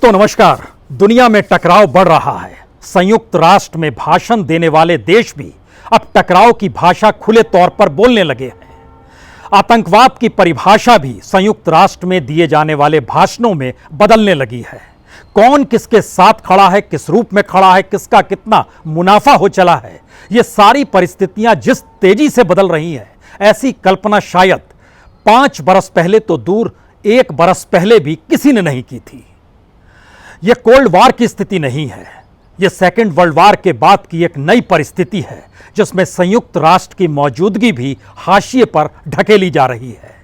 दोस्तों नमस्कार। दुनिया में टकराव बढ़ रहा है। संयुक्त राष्ट्र में भाषण देने वाले देश भी अब टकराव की भाषा खुले तौर पर बोलने लगे हैं। आतंकवाद की परिभाषा भी संयुक्त राष्ट्र में दिए जाने वाले भाषणों में बदलने लगी है। कौन किसके साथ खड़ा है, किस रूप में खड़ा है, किसका कितना मुनाफा हो चला है, ये सारी परिस्थितियां जिस तेजी से बदल रही हैं, ऐसी कल्पना शायद 5 बरस पहले तो दूर 1 बरस पहले भी किसी ने नहीं की थी। यह कोल्ड वार की स्थिति नहीं है, यह सेकेंड वर्ल्ड वार के बाद की एक नई परिस्थिति है जिसमें संयुक्त राष्ट्र की मौजूदगी भी हाशिए पर ढकेली जा रही है।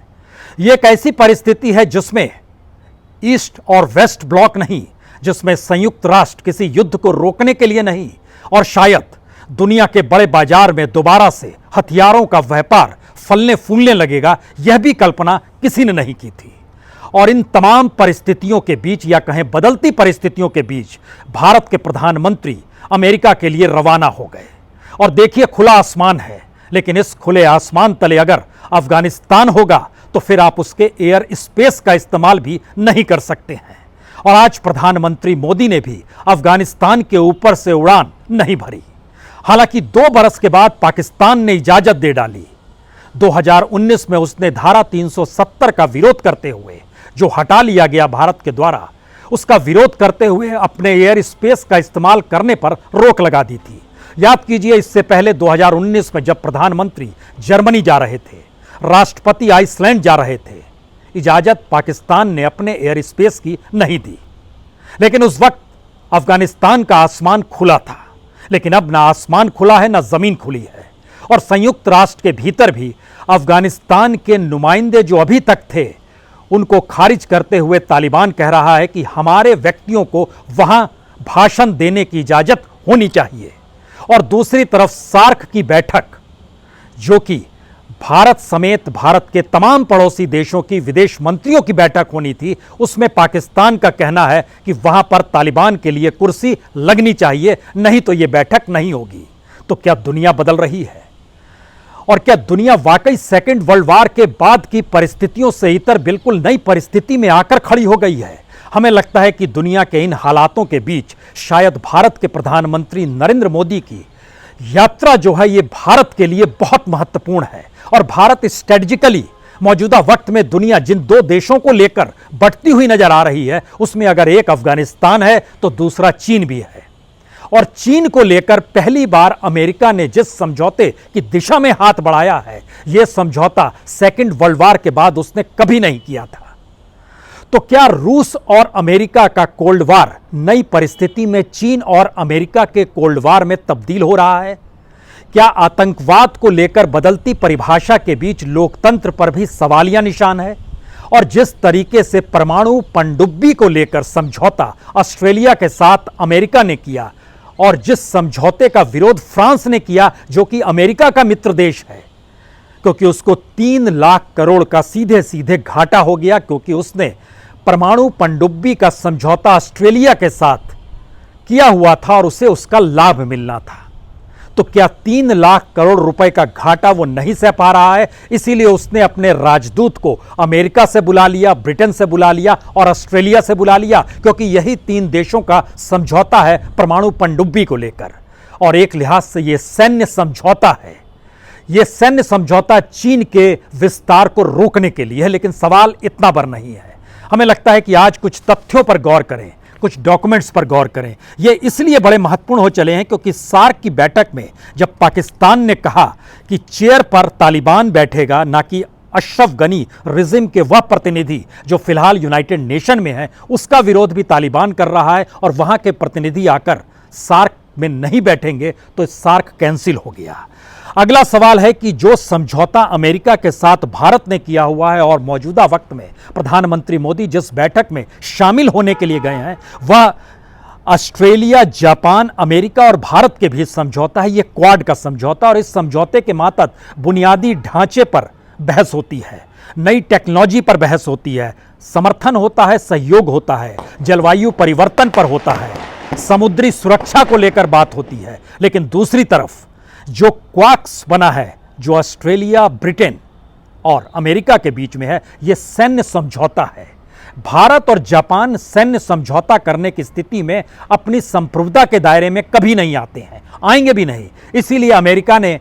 यह एक ऐसी परिस्थिति है जिसमें ईस्ट और वेस्ट ब्लॉक नहीं, जिसमें संयुक्त राष्ट्र किसी युद्ध को रोकने के लिए नहीं और शायद दुनिया के बड़े बाजार में दोबारा से हथियारों का व्यापार फलने फूलने लगेगा, यह भी कल्पना किसी ने नहीं की थी। और इन तमाम परिस्थितियों के बीच, या कहें बदलती परिस्थितियों के बीच, भारत के प्रधानमंत्री अमेरिका के लिए रवाना हो गए। और देखिए, खुला आसमान है, लेकिन इस खुले आसमान तले अगर अफगानिस्तान होगा तो फिर आप उसके एयर स्पेस का इस्तेमाल भी नहीं कर सकते हैं। और आज प्रधानमंत्री मोदी ने भी अफगानिस्तान के ऊपर से उड़ान नहीं भरी। हालांकि 2 बरस के बाद पाकिस्तान ने इजाजत दे डाली। 2019 में उसने धारा 370 का विरोध करते हुए, जो हटा लिया गया भारत के द्वारा, उसका विरोध करते हुए अपने एयर स्पेस का इस्तेमाल करने पर रोक लगा दी थी। याद कीजिए, इससे पहले 2019 में जब प्रधानमंत्री जर्मनी जा रहे थे, राष्ट्रपति आइसलैंड जा रहे थे, इजाजत पाकिस्तान ने अपने एयर स्पेस की नहीं दी। लेकिन उस वक्त अफगानिस्तान का आसमान खुला था। लेकिन अब ना आसमान खुला है, ना जमीन खुली है। और संयुक्त राष्ट्र के भीतर भी अफगानिस्तान के नुमाइंदे जो अभी तक थे, उनको खारिज करते हुए तालिबान कह रहा है कि हमारे व्यक्तियों को वहां भाषण देने की इजाजत होनी चाहिए। और दूसरी तरफ सार्क की बैठक, जो कि भारत समेत भारत के तमाम पड़ोसी देशों की विदेश मंत्रियों की बैठक होनी थी, उसमें पाकिस्तान का कहना है कि वहां पर तालिबान के लिए कुर्सी लगनी चाहिए, नहीं तो यह बैठक नहीं होगी। तो क्या दुनिया बदल रही है? और क्या दुनिया वाकई सेकेंड वर्ल्ड वार के बाद की परिस्थितियों से इतर बिल्कुल नई परिस्थिति में आकर खड़ी हो गई है? हमें लगता है कि दुनिया के इन हालातों के बीच शायद भारत के प्रधानमंत्री नरेंद्र मोदी की यात्रा जो है, ये भारत के लिए बहुत महत्वपूर्ण है। और भारत स्ट्रेटजिकली मौजूदा वक्त में दुनिया जिन 2 देशों को लेकर बढ़ती हुई नजर आ रही है, उसमें अगर एक अफगानिस्तान है तो दूसरा चीन भी है। और चीन को लेकर पहली बार अमेरिका ने जिस समझौते की दिशा में हाथ बढ़ाया है, यह समझौता सेकेंड वर्ल्ड वार के बाद उसने कभी नहीं किया था। तो क्या रूस और अमेरिका का कोल्ड वार नई परिस्थिति में चीन और अमेरिका के कोल्ड वार में तब्दील हो रहा है? क्या आतंकवाद को लेकर बदलती परिभाषा के बीच लोकतंत्र पर भी सवालिया निशान है? और जिस तरीके से परमाणु पनडुब्बी को लेकर समझौता ऑस्ट्रेलिया के साथ अमेरिका ने किया, और जिस समझौते का विरोध फ्रांस ने किया, जो कि अमेरिका का मित्र देश है, क्योंकि उसको 3 लाख करोड़ का सीधे सीधे घाटा हो गया, क्योंकि उसने परमाणु पनडुब्बी का समझौता ऑस्ट्रेलिया के साथ किया हुआ था और उसे उसका लाभ मिलना था। तो क्या 3 लाख करोड़ रुपए का घाटा वो नहीं सह पा रहा है? इसीलिए उसने अपने राजदूत को अमेरिका से बुला लिया, ब्रिटेन से बुला लिया और ऑस्ट्रेलिया से बुला लिया, क्योंकि यही 3 देशों का समझौता है परमाणु पनडुब्बी को लेकर। और एक लिहाज से यह सैन्य समझौता है। यह सैन्य समझौता चीन के विस्तार को रोकने के लिए है। लेकिन सवाल इतना बड़ा नहीं है। हमें लगता है कि आज कुछ तथ्यों पर गौर करें, कुछ डॉक्यूमेंट्स पर गौर करें। ये इसलिए बड़े महत्वपूर्ण हो चले हैं क्योंकि सार्क की बैठक में जब पाकिस्तान ने कहा कि चेयर पर तालिबान बैठेगा, ना कि अशरफ गनी रिजिम के वह प्रतिनिधि जो फिलहाल यूनाइटेड नेशन में है, उसका विरोध भी तालिबान कर रहा है और वहां के प्रतिनिधि आकर सार्क में नहीं बैठेंगे, तो सार्क कैंसिल हो गया। अगला सवाल है कि जो समझौता अमेरिका के साथ भारत ने किया हुआ है और मौजूदा वक्त में प्रधानमंत्री मोदी जिस बैठक में शामिल होने के लिए गए हैं, वह ऑस्ट्रेलिया, जापान, अमेरिका और भारत के बीच समझौता है। यह क्वाड का समझौता, और इस समझौते के मातहत बुनियादी ढांचे पर बहस होती है, नई टेक्नोलॉजी पर बहस होती है, समर्थन होता है, सहयोग होता है, जलवायु परिवर्तन पर होता है, समुद्री सुरक्षा को लेकर बात होती है। लेकिन दूसरी तरफ जो क्वाक्स बना है, जो ऑस्ट्रेलिया, ब्रिटेन और अमेरिका के बीच में है, यह सैन्य समझौता है। भारत और जापान सैन्य समझौता करने की स्थिति में अपनी संप्रभुता के दायरे में कभी नहीं आते हैं, आएंगे भी नहीं। इसीलिए अमेरिका ने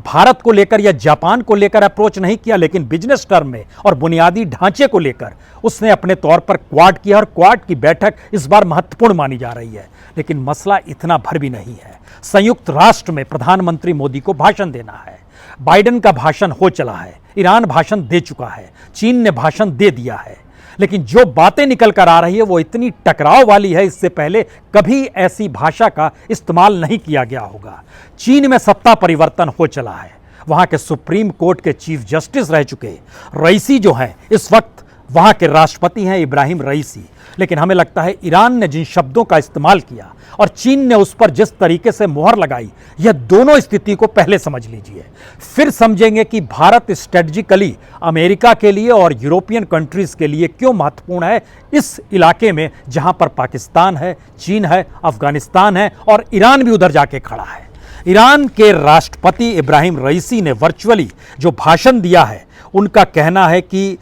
भारत को लेकर या जापान को लेकर अप्रोच नहीं किया, लेकिन बिजनेस टर्म में और बुनियादी ढांचे को लेकर उसने अपने तौर पर क्वाड किया, और क्वाड की बैठक इस बार महत्वपूर्ण मानी जा रही है। लेकिन मसला इतना भर भी नहीं है। संयुक्त राष्ट्र में प्रधानमंत्री मोदी को भाषण देना है। बाइडेन का भाषण हो चला है, ईरान भाषण दे चुका है, चीन ने भाषण दे दिया है, लेकिन जो बातें निकल कर आ रही है वो इतनी टकराव वाली है, इससे पहले कभी ऐसी भाषा का इस्तेमाल नहीं किया गया होगा। चीन में सत्ता परिवर्तन हो चला है, वहां के सुप्रीम कोर्ट के चीफ जस्टिस रह चुके रईसी जो हैं इस वक्त वहां के राष्ट्रपति हैं इब्राहिम रईसी। लेकिन हमें लगता है ईरान ने जिन शब्दों का इस्तेमाल किया और चीन ने उस पर जिस तरीके से मुहर लगाई, यह दोनों स्थिति को पहले समझ लीजिए, फिर समझेंगे कि भारत स्ट्रेटजिकली अमेरिका के लिए और यूरोपियन कंट्रीज के लिए क्यों महत्वपूर्ण है इस इलाके में, जहां पर पाकिस्तान है, चीन है, अफगानिस्तान है और ईरान भी उधर जाके खड़ा है। ईरान के राष्ट्रपति इब्राहिम रईसी ने वर्चुअली जो भाषण दिया है, उनका कहना है कि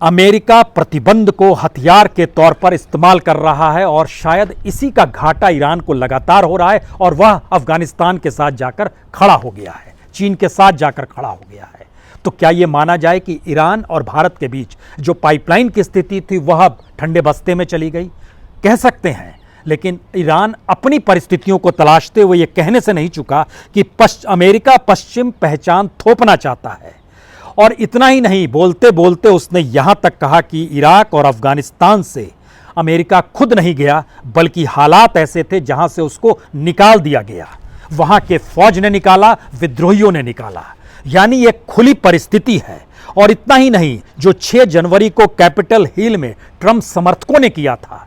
अमेरिका प्रतिबंध को हथियार के तौर पर इस्तेमाल कर रहा है और शायद इसी का घाटा ईरान को लगातार हो रहा है, और वह अफगानिस्तान के साथ जाकर खड़ा हो गया है, चीन के साथ जाकर खड़ा हो गया है। तो क्या यह माना जाए कि ईरान और भारत के बीच जो पाइपलाइन की स्थिति थी वह अब ठंडे बस्ते में चली गई? कह सकते हैं, लेकिन ईरान अपनी परिस्थितियों को तलाशते हुए यह कहने से नहीं चुका कि अमेरिका पश्चिम पहचान थोपना चाहता है। और इतना ही नहीं, बोलते बोलते उसने यहां तक कहा कि इराक और अफगानिस्तान से अमेरिका खुद नहीं गया, बल्कि हालात ऐसे थे जहां से उसको निकाल दिया गया। वहां के फौज ने निकाला, विद्रोहियों ने निकाला, यानी एक खुली परिस्थिति है। और इतना ही नहीं, जो 6 जनवरी को कैपिटल हिल में ट्रंप समर्थकों ने किया था,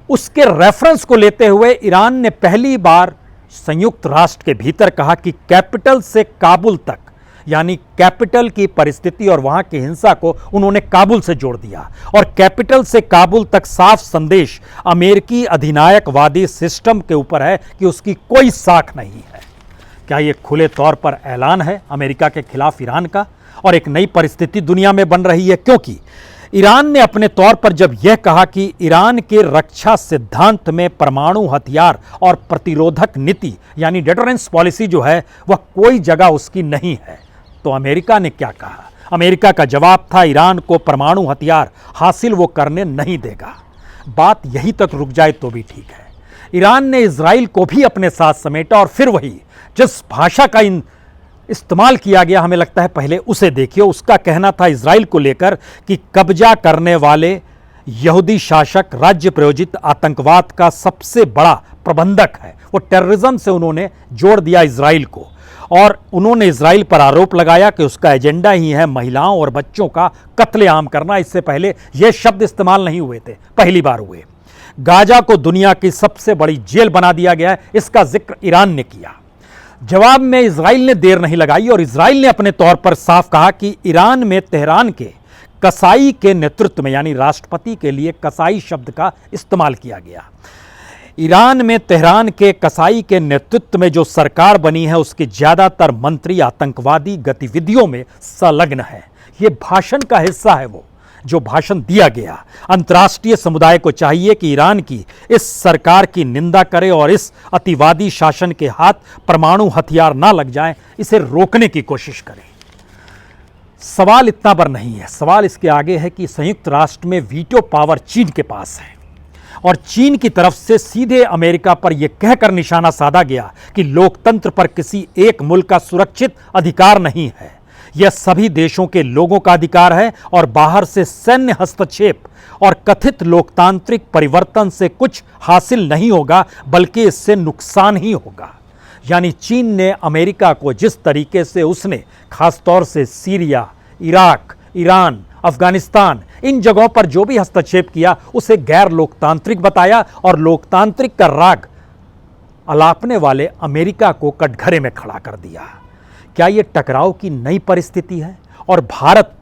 उसके रेफरेंस को लेते हुए ईरान ने पहली बार संयुक्त राष्ट्र के भीतर कहा कि कैपिटल से काबुल तक, यानी कैपिटल की परिस्थिति और वहां की हिंसा को उन्होंने काबुल से जोड़ दिया। और कैपिटल से काबुल तक साफ संदेश अमेरिकी अधिनायकवादी सिस्टम के ऊपर है कि उसकी कोई साख नहीं है। क्या यह खुले तौर पर ऐलान है अमेरिका के खिलाफ ईरान का? और एक नई परिस्थिति दुनिया में बन रही है, क्योंकि ईरान ने अपने तौर पर जब यह कहा कि ईरान के रक्षा सिद्धांत में परमाणु हथियार और प्रतिरोधक नीति यानी डिटरेंस पॉलिसी जो है वह कोई जगह उसकी नहीं है, तो अमेरिका ने क्या कहा? अमेरिका का जवाब था ईरान को परमाणु हथियार हासिल वो करने नहीं देगा। बात यहीं तक रुक जाए तो भी ठीक है। ईरान ने इजराइल को भी अपने साथ समेटा, और फिर वही जिस भाषा का इस्तेमाल किया गया, हमें लगता है पहले उसे देखिए। उसका कहना था इजराइल को लेकर कि कब्जा करने वाले यहूदी शासक राज्य प्रायोजित आतंकवाद का सबसे बड़ा प्रबंधक है। वो टेररिज्म से उन्होंने जोड़ दिया इजराइल को, और उन्होंने इजराइल पर आरोप लगाया कि उसका एजेंडा ही है महिलाओं और बच्चों का कत्लेआम करना। इससे पहले ये शब्द इस्तेमाल नहीं हुए थे, पहली बार हुए। गाजा को दुनिया की सबसे बड़ी जेल बना दिया गया है, इसका जिक्र ईरान ने किया। जवाब में इजराइल ने देर नहीं लगाई, और इजराइल ने अपने तौर पर साफ कहा कि ईरान में तेहरान के कसाई के नेतृत्व में, यानी राष्ट्रपति के लिए कसाई शब्द का इस्तेमाल किया गया। ईरान में तेहरान के कसाई के नेतृत्व में जो सरकार बनी है उसके ज्यादातर मंत्री आतंकवादी गतिविधियों में संलग्न हैं। ये भाषण का हिस्सा है, वो जो भाषण दिया गया। अंतर्राष्ट्रीय समुदाय को चाहिए कि ईरान की इस सरकार की निंदा करे और इस अतिवादी शासन के हाथ परमाणु हथियार ना लग जाएं, इसे रोकने की कोशिश करे। सवाल इतना पर नहीं है, सवाल इसके आगे है कि संयुक्त राष्ट्र में वीटो पावर चीन के पास है, और चीन की तरफ से सीधे अमेरिका पर यह कहकर निशाना साधा गया कि लोकतंत्र पर किसी एक मुल्क का सुरक्षित अधिकार नहीं है, यह सभी देशों के लोगों का अधिकार है, और बाहर से सैन्य हस्तक्षेप और कथित लोकतांत्रिक परिवर्तन से कुछ हासिल नहीं होगा, बल्कि इससे नुकसान ही होगा। यानी चीन ने अमेरिका को जिस तरीके से उसने खासतौर से सीरिया, इराक, ईरान, अफगानिस्तान, इन जगहों पर जो भी हस्तक्षेप किया उसे गैर लोकतांत्रिक बताया, और लोकतांत्रिक का राग अलापने वाले अमेरिका को कटघरे में खड़ा कर दिया। क्या यह टकराव की नई परिस्थिति है? और भारत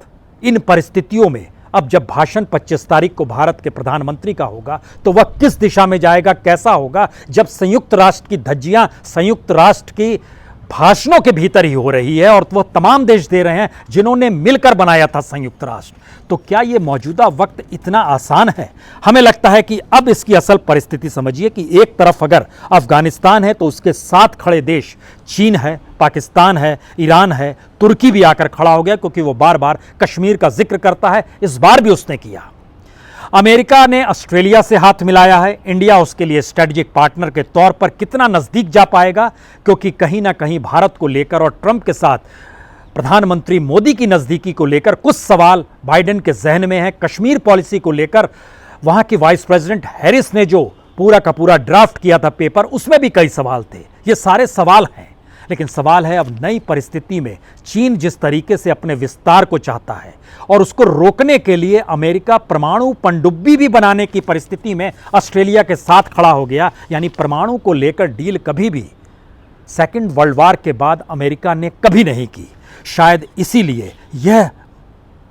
इन परिस्थितियों में अब जब भाषण 25 तारीख को भारत के प्रधानमंत्री का होगा तो वह किस दिशा में जाएगा, कैसा होगा, जब संयुक्त राष्ट्र की धज्जियां, संयुक्त राष्ट्र की भाषणों के भीतर ही हो रही है और वो तमाम देश दे रहे हैं जिन्होंने मिलकर बनाया था संयुक्त राष्ट्र। तो क्या ये मौजूदा वक्त इतना आसान है? हमें लगता है कि अब इसकी असल परिस्थिति समझिए कि एक तरफ अगर अफगानिस्तान है तो उसके साथ खड़े देश चीन है, पाकिस्तान है, ईरान है, तुर्की भी आकर खड़ा हो गया क्योंकि वो बार बार कश्मीर का जिक्र करता है, इस बार भी उसने किया। अमेरिका ने ऑस्ट्रेलिया से हाथ मिलाया है। इंडिया उसके लिए स्ट्रेटेजिक पार्टनर के तौर पर कितना नजदीक जा पाएगा, क्योंकि कहीं ना कहीं भारत को लेकर और ट्रंप के साथ प्रधानमंत्री मोदी की नजदीकी को लेकर कुछ सवाल बाइडेन के जहन में है। कश्मीर पॉलिसी को लेकर वहां की वाइस प्रेसिडेंट हैरिस ने जो पूरा का पूरा ड्राफ्ट किया था पेपर, उसमें भी कई सवाल थे। ये सारे सवाल हैं, लेकिन सवाल है अब नई परिस्थिति में चीन जिस तरीके से अपने विस्तार को चाहता है और उसको रोकने के लिए अमेरिका परमाणु पनडुब्बी भी बनाने की परिस्थिति में ऑस्ट्रेलिया के साथ खड़ा हो गया। यानी परमाणु को लेकर डील कभी भी सेकेंड वर्ल्ड वॉर के बाद अमेरिका ने कभी नहीं की। शायद इसीलिए यह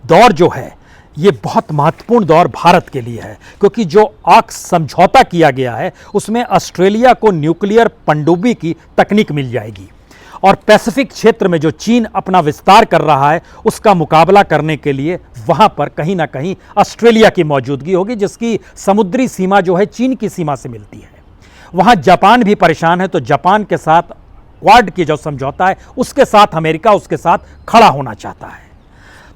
दौर जो है ये बहुत महत्वपूर्ण दौर भारत के लिए है, क्योंकि जो ऑक्स समझौता किया गया है उसमें ऑस्ट्रेलिया को न्यूक्लियर पनडुब्बी की तकनीक मिल जाएगी और पैसिफिक क्षेत्र में जो चीन अपना विस्तार कर रहा है उसका मुकाबला करने के लिए वहां पर कहीं ना कहीं ऑस्ट्रेलिया की मौजूदगी होगी, जिसकी समुद्री सीमा जो है चीन की सीमा से मिलती है। वहां जापान भी परेशान है, तो जापान के साथ क्वाड की जो समझौता है उसके साथ अमेरिका उसके साथ खड़ा होना चाहता है।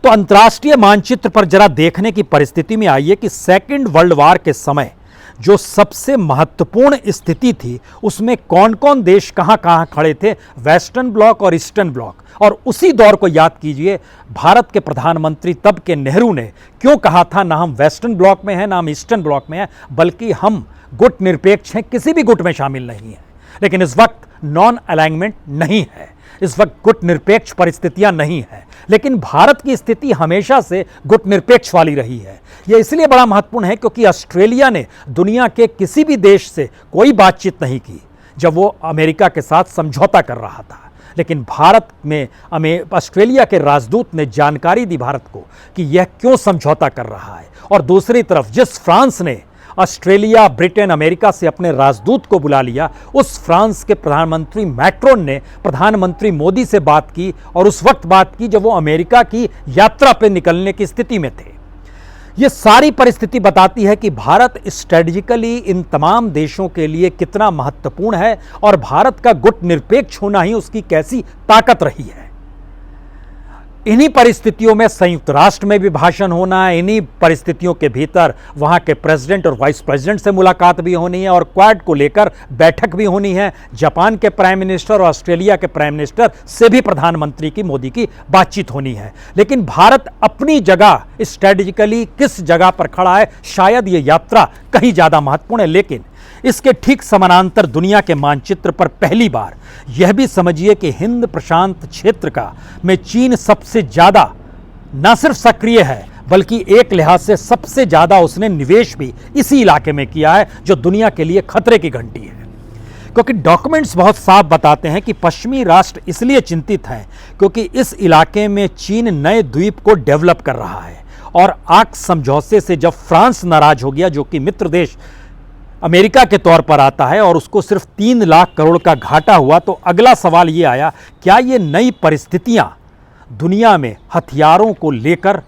तो अंतर्राष्ट्रीय मानचित्र पर जरा देखने की परिस्थिति में आइए कि सेकेंड वर्ल्ड वॉर के समय जो सबसे महत्वपूर्ण स्थिति थी उसमें कौन कौन देश कहां कहां खड़े थे, वेस्टर्न ब्लॉक और ईस्टर्न ब्लॉक। और उसी दौर को याद कीजिए, भारत के प्रधानमंत्री तब के नेहरू ने क्यों कहा था ना हम वेस्टर्न ब्लॉक में हैं ना हम ईस्टर्न ब्लॉक में हैं, बल्कि हम गुट निरपेक्ष हैं, किसी भी गुट में शामिल नहीं हैं। लेकिन इस वक्त नॉन अलाइनमेंट नहीं है, इस वक्त गुट निरपेक्ष परिस्थितियां नहीं है, लेकिन भारत की स्थिति हमेशा से गुट निरपेक्ष वाली रही है। यह इसलिए बड़ा महत्वपूर्ण है क्योंकि ऑस्ट्रेलिया ने दुनिया के किसी भी देश से कोई बातचीत नहीं की जब वो अमेरिका के साथ समझौता कर रहा था। लेकिन भारत में ऑस्ट्रेलिया के राजदूत ने जानकारी दी भारत को कि यह क्यों समझौता कर रहा है। और दूसरी तरफ जिस फ्रांस ने ऑस्ट्रेलिया, ब्रिटेन, अमेरिका से अपने राजदूत को बुला लिया, उस फ्रांस के प्रधानमंत्री मैक्रोन ने प्रधानमंत्री मोदी से बात की और उस वक्त बात की जब वो अमेरिका की यात्रा पर निकलने की स्थिति में थे। ये सारी परिस्थिति बताती है कि भारत स्ट्रेटेजिकली इन तमाम देशों के लिए कितना महत्वपूर्ण है और भारत का गुट निरपेक्ष होना ही उसकी कैसी ताकत रही है। इन्हीं परिस्थितियों में संयुक्त राष्ट्र में भी भाषण होना है, इन्हीं परिस्थितियों के भीतर वहां के प्रेसिडेंट और वाइस प्रेसिडेंट से मुलाकात भी होनी है और क्वाड को लेकर बैठक भी होनी है। जापान के प्राइम मिनिस्टर और ऑस्ट्रेलिया के प्राइम मिनिस्टर से भी प्रधानमंत्री की, मोदी की बातचीत होनी है। लेकिन भारत अपनी जगह स्ट्रेटेजिकली किस जगह पर खड़ा है, शायद ये यात्रा कहीं ज्यादा महत्वपूर्ण है। लेकिन इसके ठीक समानांतर दुनिया के मानचित्र पर पहली बार यह भी समझिए कि हिंद प्रशांत क्षेत्र का में चीन सबसे ज्यादा न सिर्फ सक्रिय है बल्कि एक लिहाज से सबसे ज्यादा उसने निवेश भी इसी इलाके में किया है, जो दुनिया के लिए खतरे की घंटी है। क्योंकि डॉक्यूमेंट्स बहुत साफ बताते हैं कि पश्चिमी राष्ट्र इसलिए चिंतित हैं क्योंकि इस इलाके में चीन नए द्वीप को डेवलप कर रहा है और ऑक्स समझौते से जब फ्रांस नाराज हो गया, जो कि मित्र देश अमेरिका के तौर पर आता है, और उसको सिर्फ 3 लाख करोड़ का घाटा हुआ, तो अगला सवाल ये आया, क्या ये नई परिस्थितियां दुनिया में हथियारों को लेकर,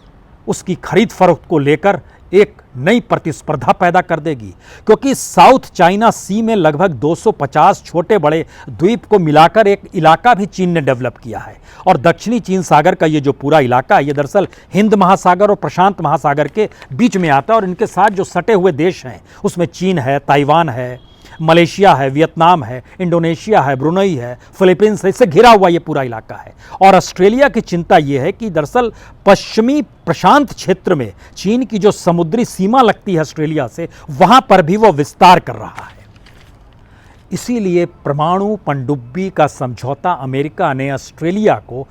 उसकी खरीद फरोख्त को लेकर एक नई प्रतिस्पर्धा पैदा कर देगी? क्योंकि साउथ चाइना सी में लगभग 250 छोटे बड़े द्वीप को मिलाकर एक इलाका भी चीन ने डेवलप किया है और दक्षिणी चीन सागर का ये जो पूरा इलाका है ये दरअसल हिंद महासागर और प्रशांत महासागर के बीच में आता है और इनके साथ जो सटे हुए देश हैं उसमें चीन है, ताइवान है, मलेशिया है, वियतनाम है, इंडोनेशिया है, ब्रुनई है, फिलीपींस है, इससे घिरा हुआ ये पूरा इलाका है। और ऑस्ट्रेलिया की चिंता ये है कि दरअसल पश्चिमी प्रशांत क्षेत्र में चीन की जो समुद्री सीमा लगती है ऑस्ट्रेलिया से, वहां पर भी वो विस्तार कर रहा है। इसीलिए परमाणु पनडुब्बी का समझौता अमेरिका ने ऑस्ट्रेलिया को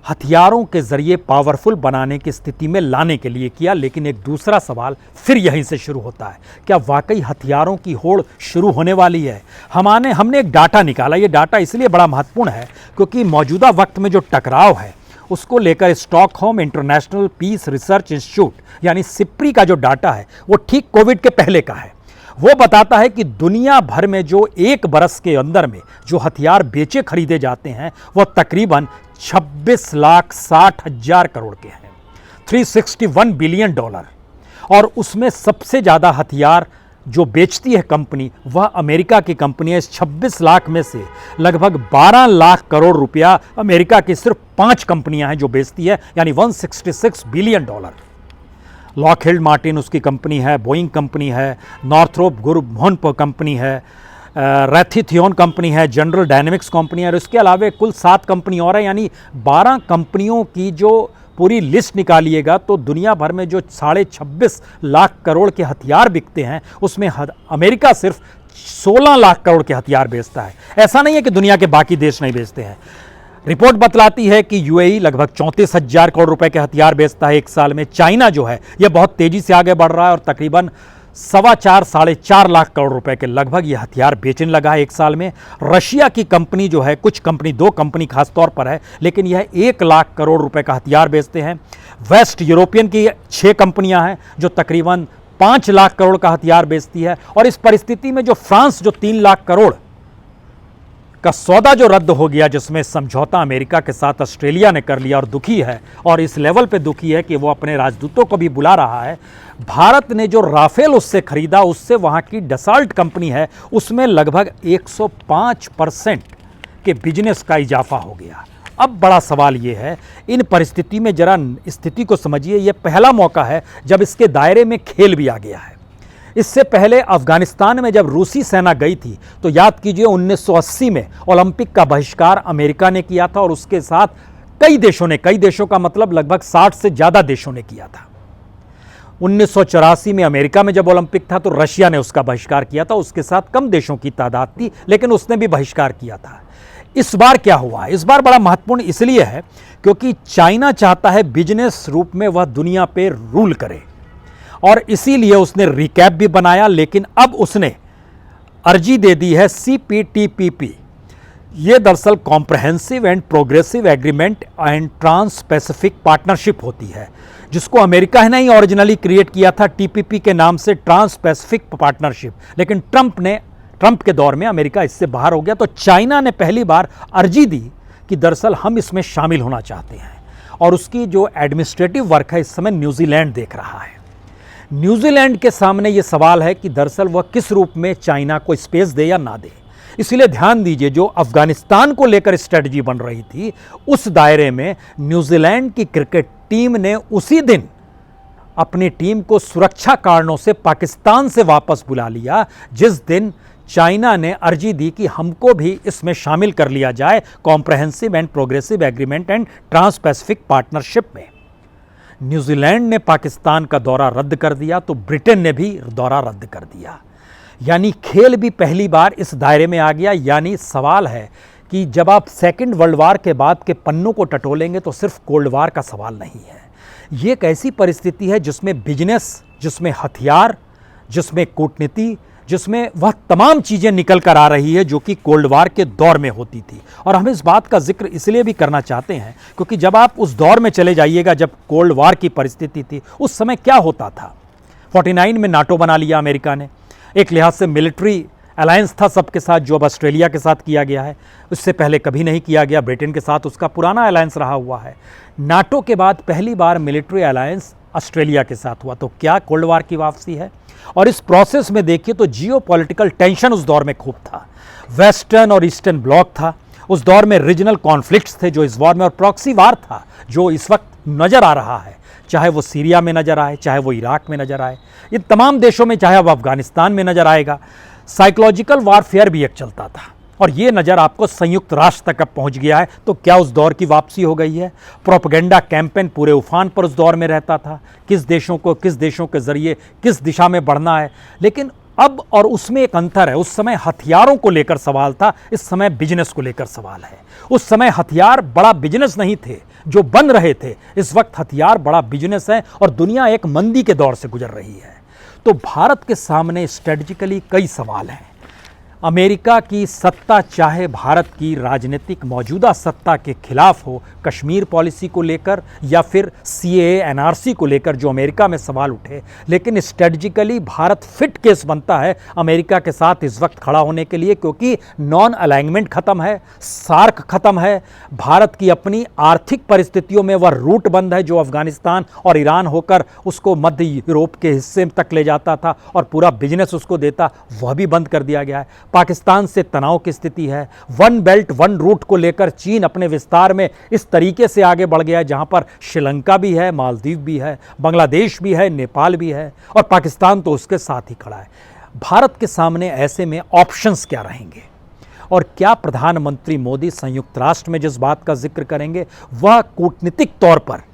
हथियारों के जरिए पावरफुल बनाने की स्थिति में लाने के लिए किया। लेकिन एक दूसरा सवाल फिर यहीं से शुरू होता है, क्या वाकई हथियारों की होड़ शुरू होने वाली है? हमने एक डाटा निकाला। ये डाटा इसलिए बड़ा महत्वपूर्ण है क्योंकि मौजूदा वक्त में जो टकराव है उसको लेकर Stockholm International Peace Research Institute यानी सिप्री का जो डाटा है वो ठीक कोविड के पहले का है। वो बताता है कि दुनिया भर में जो एक बरस के अंदर में जो हथियार बेचे खरीदे जाते हैं वो तकरीबन 26,60,000 करोड़ के हैं, $361 बिलियन। और उसमें सबसे ज़्यादा हथियार जो बेचती है कंपनी वह अमेरिका की कंपनी है। इस 26 लाख में से लगभग 12 लाख करोड़ रुपया अमेरिका की सिर्फ 5 कंपनियां हैं जो बेचती है, यानी $166 बिलियन। लॉकहीड मार्टिन उसकी कंपनी है, बोइंग कंपनी है, नॉर्थरोप ग्रुमहोन कंपनी है, रैथिथियोन कंपनी है, जनरल डायनेमिक्स कंपनी है, और इसके अलावा कुल 7 कंपनी और है, यानी 12 कंपनियों की जो पूरी लिस्ट निकालिएगा तो दुनिया भर में जो 26.5 लाख करोड़ के हथियार बिकते हैं उसमें अमेरिका सिर्फ 16 लाख करोड़ के हथियार बेचता है। ऐसा नहीं है कि दुनिया के बाकी देश नहीं बेचते हैं। रिपोर्ट बतलाती है कि यूएई लगभग 34,000 करोड़ रुपए के हथियार बेचता है एक साल में। चाइना जो है यह बहुत तेजी से आगे बढ़ रहा है और तकरीबन 4.25-4.5 लाख करोड़ रुपए के लगभग ये हथियार बेचने लगा है एक साल में। रशिया की कंपनी जो है, कुछ कंपनी, 2 कंपनी खास तौर पर है, लेकिन यह 1 लाख करोड़ रुपए का हथियार बेचते हैं। वेस्ट यूरोपियन की 6 कंपनियां हैं जो तकरीबन 5 लाख करोड़ का हथियार बेचती है। और इस परिस्थिति में जो फ्रांस जो 3 लाख करोड़ का सौदा जो रद्द हो गया, जिसमें समझौता अमेरिका के साथ ऑस्ट्रेलिया ने कर लिया, और दुखी है और इस लेवल पे दुखी है कि वो अपने राजदूतों को भी बुला रहा है। भारत ने जो राफेल उससे खरीदा, उससे वहाँ की डसाल्ट कंपनी है, उसमें लगभग 105% के बिजनेस का इजाफा हो गया। अब बड़ा सवाल ये है, इन परिस्थिति में जरा स्थिति को समझिए। ये पहला मौका है जब इसके दायरे में खेल भी आ गया है। इससे पहले अफगानिस्तान में जब रूसी सेना गई थी तो याद कीजिए 1980 में ओलंपिक का बहिष्कार अमेरिका ने किया था और उसके साथ कई देशों का मतलब लगभग 60 से ज़्यादा देशों ने किया था। 1984 में अमेरिका में जब ओलंपिक था तो रशिया ने उसका बहिष्कार किया था, उसके साथ कम देशों की तादाद थी लेकिन उसने भी बहिष्कार किया था। इस बार क्या हुआ? इस बार बड़ा महत्वपूर्ण इसलिए है क्योंकि चाइना चाहता है बिजनेस रूप में वह दुनिया पे रूल करे और इसीलिए उसने रिकैप भी बनाया, लेकिन अब उसने अर्जी दे दी है CPTPP। ये दरअसल Comprehensive and Progressive Agreement and Trans Pacific Partnership होती है, जिसको अमेरिका ने ही ओरिजिनली क्रिएट किया था TPP के नाम से, ट्रांस पैसिफिक पार्टनरशिप। लेकिन ट्रंप के दौर में अमेरिका इससे बाहर हो गया तो चाइना ने पहली बार अर्जी दी कि दरअसल हम इसमें शामिल होना चाहते हैं। और उसकी जो एडमिनिस्ट्रेटिव वर्क है इस समय न्यूजीलैंड देख रहा है। न्यूजीलैंड के सामने ये सवाल है कि दरअसल वह किस रूप में चाइना को स्पेस दे या ना दे। इसलिए ध्यान दीजिए, जो अफगानिस्तान को लेकर स्ट्रेटजी बन रही थी उस दायरे में न्यूजीलैंड की क्रिकेट टीम ने उसी दिन अपनी टीम को सुरक्षा कारणों से पाकिस्तान से वापस बुला लिया, जिस दिन चाइना ने अर्जी दी कि हमको भी इसमें शामिल कर लिया जाए Comprehensive and Progressive Agreement and Trans Pacific Partnership में। न्यूजीलैंड ने पाकिस्तान का दौरा रद्द कर दिया तो ब्रिटेन ने भी दौरा रद्द कर दिया, यानी खेल भी पहली बार इस दायरे में आ गया। यानी सवाल है कि जब आप सेकेंड वर्ल्ड वार के बाद के पन्नों को टटोलेंगे तो सिर्फ कोल्ड वार का सवाल नहीं है। ये एक ऐसी परिस्थिति है जिसमें बिजनेस, जिसमें हथियार, जिसमें कूटनीति, जिसमें वह तमाम चीज़ें निकल कर आ रही है जो कि कोल्ड वार के दौर में होती थी। और हम इस बात का जिक्र इसलिए भी करना चाहते हैं क्योंकि जब आप उस दौर में चले जाइएगा जब कोल्ड वार की परिस्थिति थी, उस समय क्या होता था। 49 में नाटो बना लिया अमेरिका ने, एक लिहाज से मिलिट्री अलायंस था सबके साथ, जो अब ऑस्ट्रेलिया के साथ किया गया है, उससे पहले कभी नहीं किया गया। ब्रिटेन के साथ उसका पुराना अलायंस रहा हुआ है। नाटो के बाद पहली बार मिलिट्री अलायंस ऑस्ट्रेलिया के साथ हुआ, तो क्या कोल्ड वार की वापसी है। और इस प्रोसेस में देखिए तो जियोपॉलिटिकल टेंशन उस दौर में खूब था, वेस्टर्न और ईस्टर्न ब्लॉक था, उस दौर में रीजनल कॉन्फ्लिक्ट्स थे जो इस वॉर में, और प्रॉक्सी वार था जो इस वक्त नज़र आ रहा है, चाहे वो सीरिया में नज़र आए, चाहे वो इराक में नज़र आए, इन तमाम देशों में, चाहे वो अफगानिस्तान में नज़र आएगा। साइकोलॉजिकल वारफेयर भी एक चलता था और ये नज़र आपको संयुक्त राष्ट्र तक अब पहुँच गया है। तो क्या उस दौर की वापसी हो गई है? प्रोपेगेंडा कैंपेन पूरे उफान पर उस दौर में रहता था, किस देशों के ज़रिए किस दिशा में बढ़ना है। लेकिन अब और उसमें एक अंतर है, उस समय हथियारों को लेकर सवाल था, इस समय बिजनेस को लेकर सवाल है। उस समय हथियार बड़ा बिजनेस नहीं थे जो बन रहे थे, इस वक्त हथियार बड़ा बिजनेस है और दुनिया एक मंदी के दौर से गुजर रही है। तो भारत के सामने स्ट्रेटजिकली कई सवाल हैं अमेरिका की सत्ता चाहे भारत की राजनीतिक मौजूदा सत्ता के खिलाफ हो, कश्मीर पॉलिसी को लेकर या फिर सीएए एनआरसी को लेकर जो अमेरिका में सवाल उठे, लेकिन स्ट्रेटजिकली भारत फिट केस बनता है अमेरिका के साथ इस वक्त खड़ा होने के लिए, क्योंकि नॉन अलाइनमेंट खत्म है, सार्क खत्म है, भारत की अपनी आर्थिक परिस्थितियों में वह रूट बंद है जो अफगानिस्तान और ईरान होकर उसको मध्य यूरोप के हिस्से तक ले जाता था और पूरा बिजनेस उसको देता, वह भी बंद कर दिया गया है। पाकिस्तान से तनाव की स्थिति है। वन बेल्ट वन रूट को लेकर चीन अपने विस्तार में इस तरीके से आगे बढ़ गया है जहां पर श्रीलंका भी है, मालदीव भी है, बांग्लादेश भी है, नेपाल भी है और पाकिस्तान तो उसके साथ ही खड़ा है। भारत के सामने ऐसे में ऑप्शंस क्या रहेंगे और क्या प्रधानमंत्री मोदी संयुक्त राष्ट्र में जिस बात का जिक्र करेंगे वह कूटनीतिक तौर पर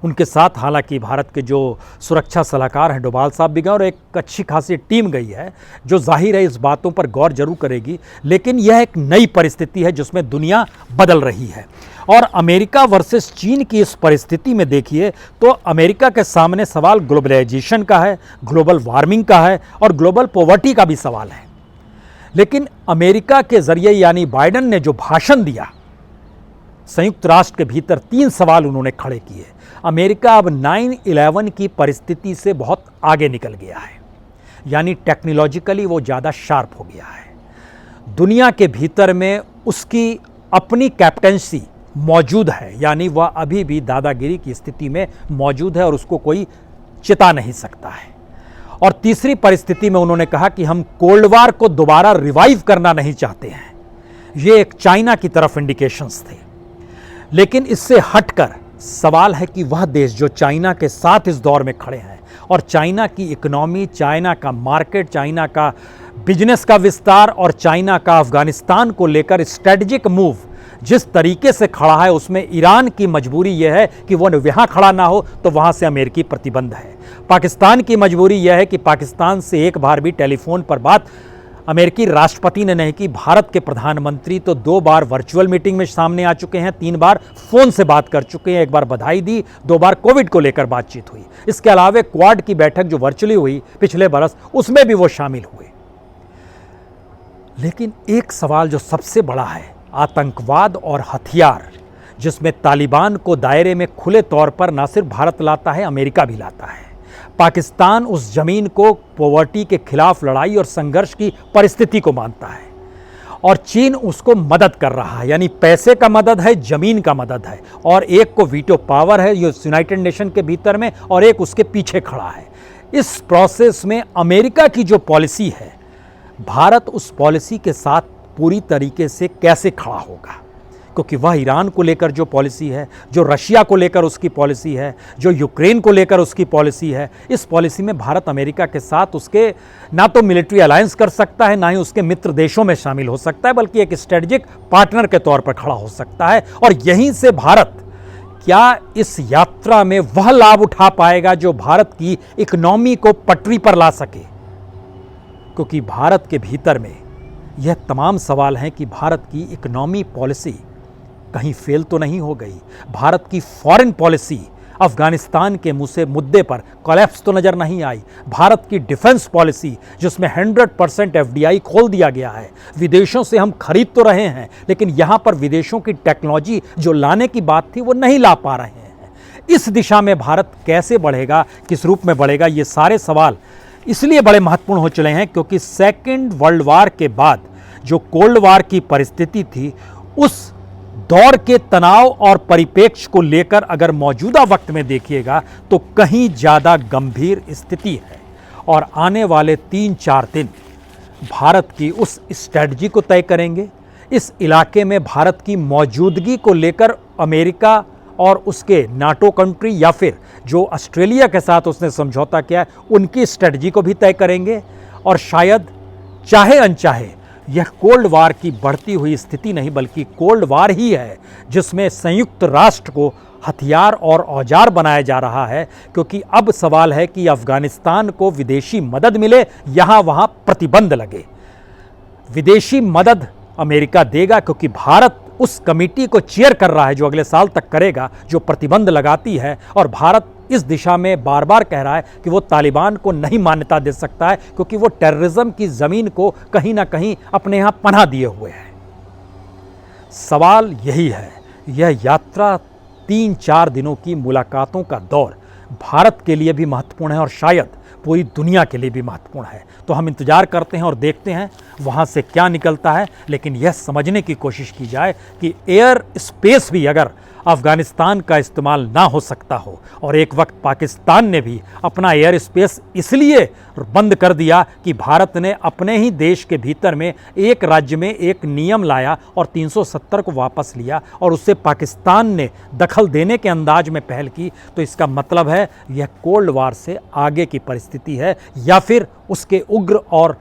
उनके साथ, हालांकि भारत के जो सुरक्षा सलाहकार हैं डोभाल साहब भी गए और एक अच्छी खासी टीम गई है जो जाहिर है इस बातों पर गौर जरूर करेगी, लेकिन यह एक नई परिस्थिति है जिसमें दुनिया बदल रही है। और अमेरिका वर्सेस चीन की इस परिस्थिति में देखिए तो अमेरिका के सामने सवाल ग्लोबलाइजेशन का है, ग्लोबल वार्मिंग का है और ग्लोबल पॉवर्टी का भी सवाल है। लेकिन अमेरिका के जरिए यानी बाइडेन ने जो भाषण दिया, संयुक्त राष्ट्र के भीतर 3 सवाल उन्होंने खड़े किए। अमेरिका अब 9/11 की परिस्थिति से बहुत आगे निकल गया है, यानी टेक्नोलॉजिकली वो ज़्यादा शार्प हो गया है। दुनिया के भीतर में उसकी अपनी कैप्टेंसी मौजूद है, यानी वह अभी भी दादागिरी की स्थिति में मौजूद है और उसको कोई चिता नहीं सकता है। और तीसरी परिस्थिति में उन्होंने कहा कि हम कोल्ड वार को दोबारा रिवाइव करना नहीं चाहते हैं। ये एक चाइना की तरफ इंडिकेशंस थे। लेकिन इससे हटकर सवाल है कि वह देश जो चाइना के साथ इस दौर में खड़े हैं और चाइना की इकोनॉमी, चाइना का मार्केट, चाइना का बिजनेस का विस्तार और चाइना का अफगानिस्तान को लेकर स्ट्रेटजिक मूव जिस तरीके से खड़ा है, उसमें ईरान की मजबूरी यह है कि वो वहाँ खड़ा ना हो तो वहाँ से अमेरिकी प्रतिबंध है। पाकिस्तान की मजबूरी यह है कि पाकिस्तान से एक बार भी टेलीफोन पर बात अमेरिकी राष्ट्रपति ने नहीं की। भारत के प्रधानमंत्री तो 2 बार वर्चुअल मीटिंग में सामने आ चुके हैं, 3 बार फोन से बात कर चुके हैं, 1 बार बधाई दी, 2 बार कोविड को लेकर बातचीत हुई। इसके अलावा क्वाड की बैठक जो वर्चुअली हुई पिछले बरस, उसमें भी वो शामिल हुए। लेकिन एक सवाल जो सबसे बड़ा है, आतंकवाद और हथियार, जिसमें तालिबान को दायरे में खुले तौर पर न सिर्फ भारत लाता है, अमेरिका भी लाता है। पाकिस्तान उस जमीन को पॉवर्टी के खिलाफ लड़ाई और संघर्ष की परिस्थिति को मानता है और चीन उसको मदद कर रहा है, यानी पैसे का मदद है, जमीन का मदद है, और एक को वीटो पावर है यूनाइटेड नेशन के भीतर में और एक उसके पीछे खड़ा है। इस प्रोसेस में अमेरिका की जो पॉलिसी है, भारत उस पॉलिसी के साथ पूरी तरीके से कैसे खड़ा होगा, क्योंकि वह ईरान को लेकर जो पॉलिसी है, जो रशिया को लेकर उसकी पॉलिसी है, जो यूक्रेन को लेकर उसकी पॉलिसी है, इस पॉलिसी में भारत अमेरिका के साथ उसके ना तो मिलिट्री अलायंस कर सकता है, ना ही उसके मित्र देशों में शामिल हो सकता है, बल्कि एक स्ट्रेटजिक पार्टनर के तौर पर खड़ा हो सकता है। और यहीं से भारत क्या इस यात्रा में वह लाभ उठा पाएगा जो भारत की इकोनॉमी को पटरी पर ला सके, क्योंकि भारत के भीतर में यह तमाम सवाल हैं कि भारत की इकोनॉमी पॉलिसी कहीं फेल तो नहीं हो गई, भारत की फॉरेन पॉलिसी अफगानिस्तान के मुद्दे पर कोलैप्स तो नज़र नहीं आई, भारत की डिफेंस पॉलिसी जिसमें 100% एफडीआई खोल दिया गया है, विदेशों से हम खरीद तो रहे हैं लेकिन यहाँ पर विदेशों की टेक्नोलॉजी जो लाने की बात थी वो नहीं ला पा रहे हैं। इस दिशा में भारत कैसे बढ़ेगा, किस रूप में बढ़ेगा, ये सारे सवाल इसलिए बड़े महत्वपूर्ण हो चले हैं क्योंकि सेकेंड वर्ल्ड वार के बाद जो कोल्ड वार की परिस्थिति थी, उस दौर के तनाव और परिप्रेक्ष्य को लेकर अगर मौजूदा वक्त में देखिएगा तो कहीं ज़्यादा गंभीर स्थिति है। और आने वाले 3-4 दिन भारत की उस स्ट्रेटजी को तय करेंगे। इस इलाके में भारत की मौजूदगी को लेकर अमेरिका और उसके नाटो कंट्री या फिर जो ऑस्ट्रेलिया के साथ उसने समझौता किया है, उनकी स्ट्रेटजी को भी तय करेंगे। और शायद चाहे अनचाहे यह कोल्ड वार की बढ़ती हुई स्थिति नहीं बल्कि कोल्ड वार ही है जिसमें संयुक्त राष्ट्र को हथियार और औजार बनाया जा रहा है, क्योंकि अब सवाल है कि अफगानिस्तान को विदेशी मदद मिले, यहाँ वहाँ प्रतिबंध लगे। विदेशी मदद अमेरिका देगा क्योंकि भारत उस कमेटी को चेयर कर रहा है जो अगले साल तक करेगा, जो प्रतिबंध लगाती है, और भारत इस दिशा में बार बार कह रहा है कि वो तालिबान को नहीं मान्यता दे सकता है, क्योंकि वो टेररिज्म की ज़मीन को कहीं ना कहीं अपने यहाँ पनाह दिए हुए है। सवाल यही है, यह यात्रा 3-4 दिनों की मुलाकातों का दौर भारत के लिए भी महत्वपूर्ण है और शायद पूरी दुनिया के लिए भी महत्वपूर्ण है। तो हम इंतजार करते हैं और देखते हैं वहाँ से क्या निकलता है। लेकिन यह समझने की कोशिश की जाए कि एयर स्पेस भी अगर अफ़गानिस्तान का इस्तेमाल ना हो सकता हो, और एक वक्त पाकिस्तान ने भी अपना एयर स्पेस इसलिए बंद कर दिया कि भारत ने अपने ही देश के भीतर में एक राज्य में एक नियम लाया और 370 को वापस लिया और उससे पाकिस्तान ने दखल देने के अंदाज में पहल की, तो इसका मतलब है यह कोल्ड वार से आगे की परिस्थिति है, या फिर उसके उग्र और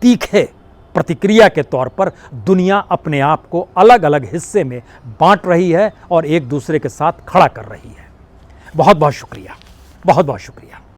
तीखे प्रतिक्रिया के तौर पर दुनिया अपने आप को अलग अलग हिस्से में बांट रही है और एक दूसरे के साथ खड़ा कर रही है। बहुत बहुत शुक्रिया, बहुत बहुत शुक्रिया।